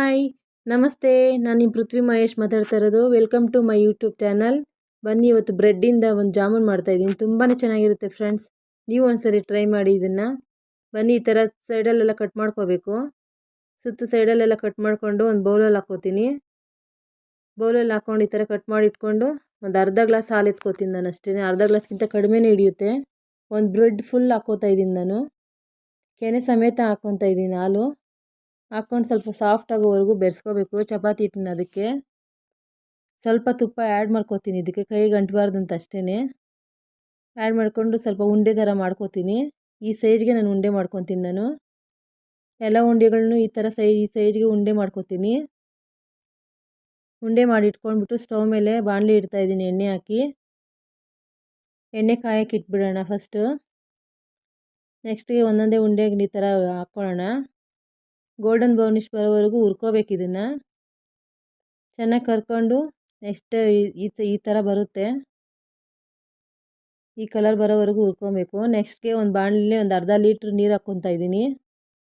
Hi ನಮಸ್ತೆ. ನಾನು ನಿಮ್ಮ ಪೃಥ್ವಿ ಮಹೇಶ್ ಮಾತಾಡ್ತಾ ಇರೋದು. Welcome to my YouTube channel. ಬನ್ನಿ, ಇವತ್ತು ಬ್ರೆಡ್ಡಿಂದ ಒಂದು ಜಾಮೂನ್ ಮಾಡ್ತಾಯಿದ್ದೀನಿ. ತುಂಬಾ ಚೆನ್ನಾಗಿರುತ್ತೆ ಫ್ರೆಂಡ್ಸ್. ನೀವು ಒಂದ್ಸರಿ ಟ್ರೈ ಮಾಡಿ ಇದನ್ನು. ಬನ್ನಿ, ಈ ಥರ ಸೈಡಲ್ಲೆಲ್ಲ ಕಟ್ ಮಾಡ್ಕೋಬೇಕು. ಸುತ್ತು ಸೈಡಲ್ಲೆಲ್ಲ ಕಟ್ ಮಾಡಿಕೊಂಡು ಒಂದು ಬೌಲಲ್ಲಿ ಹಾಕ್ಕೋತೀನಿ. ಬೌಲಲ್ಲಿ ಹಾಕ್ಕೊಂಡು ಈ ಥರ ಕಟ್ ಮಾಡಿ ಇಟ್ಕೊಂಡು ಒಂದು ಅರ್ಧ ಗ್ಲಾಸ್ ಹಾಲು ಎತ್ಕೋತೀನಿ ನಾನು ಅಷ್ಟೇ. ಅರ್ಧ ಗ್ಲಾಸ್ಗಿಂತ ಕಡಿಮೆನೇ ಹಿಡಿಯುತ್ತೆ. ಒಂದು ಬ್ರೆಡ್ ಫುಲ್ ಹಾಕ್ಕೋತಾ ಇದ್ದೀನಿ ನಾನು. ಕೆನೆ ಸಮೇತ ಹಾಕ್ಕೊತಾ ಇದ್ದೀನಿ ಹಾಲು. ಹಾಕ್ಕೊಂಡು ಸ್ವಲ್ಪ ಸಾಫ್ಟ್ ಆಗೋವರೆಗೂ ಬೆರೆಸ್ಕೋಬೇಕು ಚಪಾತಿ ಹಿಟ್ಟನ್ನ. ಅದಕ್ಕೆ ಸ್ವಲ್ಪ ತುಪ್ಪ ಆ್ಯಡ್ ಮಾಡ್ಕೋತೀನಿ. ಇದಕ್ಕೆ ಕೈಗೆ ಅಂಟಬಾರ್ದು ಅಂತ ಅಷ್ಟೇ ಆ್ಯಡ್ ಮಾಡಿಕೊಂಡು ಸ್ವಲ್ಪ ಉಂಡೆ ಥರ ಮಾಡ್ಕೋತೀನಿ. ಈ ಸೈಜ್ಗೆ ನಾನು ಉಂಡೆ ಮಾಡ್ಕೊತೀನಿ. ನಾನು ಎಲ್ಲ ಉಂಡೆಗಳನ್ನೂ ಈ ಥರ ಈ ಸೈಜ್ಗೆ ಉಂಡೆ ಮಾಡ್ಕೋತೀನಿ. ಉಂಡೆ ಮಾಡಿ ಇಟ್ಕೊಂಡ್ಬಿಟ್ಟು ಸ್ಟವ್ ಮೇಲೆ ಬಾಣಲಿ ಇಡ್ತಾಯಿದ್ದೀನಿ. ಎಣ್ಣೆ ಹಾಕಿ ಎಣ್ಣೆ ಕಾಯಕ್ಕೆ ಇಟ್ಬಿಡೋಣ ಫಸ್ಟು. ನೆಕ್ಸ್ಟಿಗೆ ಒಂದೊಂದೇ ಉಂಡೆಗೆ ಈ ಥರ ಹಾಕ್ಕೊಳ್ಳೋಣ. ಗೋಲ್ಡನ್ ಬ್ರೌನಿಷ್ ಬರೋವರೆಗೂ ಹುರ್ಕೋಬೇಕು. ಇದನ್ನು ಚೆನ್ನಾಗಿ ಕರ್ಕೊಂಡು ನೆಕ್ಸ್ಟ್ ಈ ಥರ ಬರುತ್ತೆ. ಈ ಕಲರ್ ಬರೋವರೆಗೂ ಹುರ್ಕೊಬೇಕು. ನೆಕ್ಸ್ಟ್ಗೆ ಒಂದು ಬಾಣಲಿಲಿ ಒಂದು ಅರ್ಧ ಲೀಟ್ರ್ ನೀರು ಹಾಕ್ಕೊತಾ ಇದ್ದೀನಿ.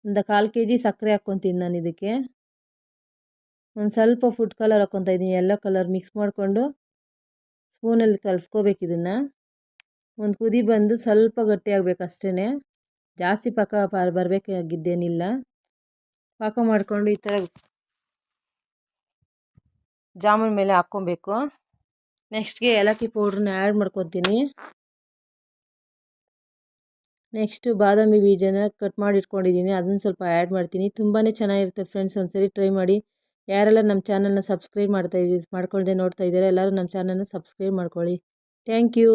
ಒಂದು 1/4 kg ಸಕ್ಕರೆ ಹಾಕ್ಕೊತೀನಿ ನಾನು. ಇದಕ್ಕೆ ಒಂದು ಸ್ವಲ್ಪ ಫುಡ್ ಕಲರ್ ಹಾಕ್ಕೊತಾ ಇದ್ದೀನಿ. ಎಲ್ಲೋ ಕಲರ್ ಮಿಕ್ಸ್ ಮಾಡಿಕೊಂಡು ಸ್ಪೂನಲ್ಲಿ ಕಲಿಸ್ಕೋಬೇಕು. ಇದನ್ನು ಒಂದು ಕುದಿ ಬಂದು ಸ್ವಲ್ಪ ಗಟ್ಟಿಯಾಗಬೇಕು ಅಷ್ಟೇ. ಜಾಸ್ತಿ ಪಾಕ ಬರಬೇಕಾಗಿದ್ದೇನಿಲ್ಲ. ಪಾಕ ಮಾಡಿಕೊಂಡು ಈ ಥರ ಜಾಮೂನ್ ಮೇಲೆ ಹಾಕ್ಕೊಬೇಕು. ನೆಕ್ಸ್ಟ್ಗೆ ಏಲಕ್ಕಿ ಪೌಡ್ರನ್ನ ಆ್ಯಡ್ ಮಾಡ್ಕೊತೀನಿ. ನೆಕ್ಸ್ಟು ಬಾದಾಮಿ ಬೀಜನ ಕಟ್ ಮಾಡಿ ಇಟ್ಕೊಂಡಿದ್ದೀನಿ, ಅದನ್ನು ಸ್ವಲ್ಪ ಆ್ಯಡ್ ಮಾಡ್ತೀನಿ. ತುಂಬಾ ಚೆನ್ನಾಗಿರುತ್ತೆ ಫ್ರೆಂಡ್ಸ್. ಒಂದ್ಸರಿ ಟ್ರೈ ಮಾಡಿ. ಯಾರೆಲ್ಲ ನಮ್ಮ ಚಾನಲ್ನ ಸಬ್ಸ್ಕ್ರೈಬ್ ಮಾಡ್ಕೊಳ್ದೆ ನೋಡ್ತಾ ಇದ್ದಾರೆ, ಎಲ್ಲರೂ ನಮ್ಮ ಚಾನಲ್ನ ಸಬ್ಸ್ಕ್ರೈಬ್ ಮಾಡ್ಕೊಳ್ಳಿ. Thank you.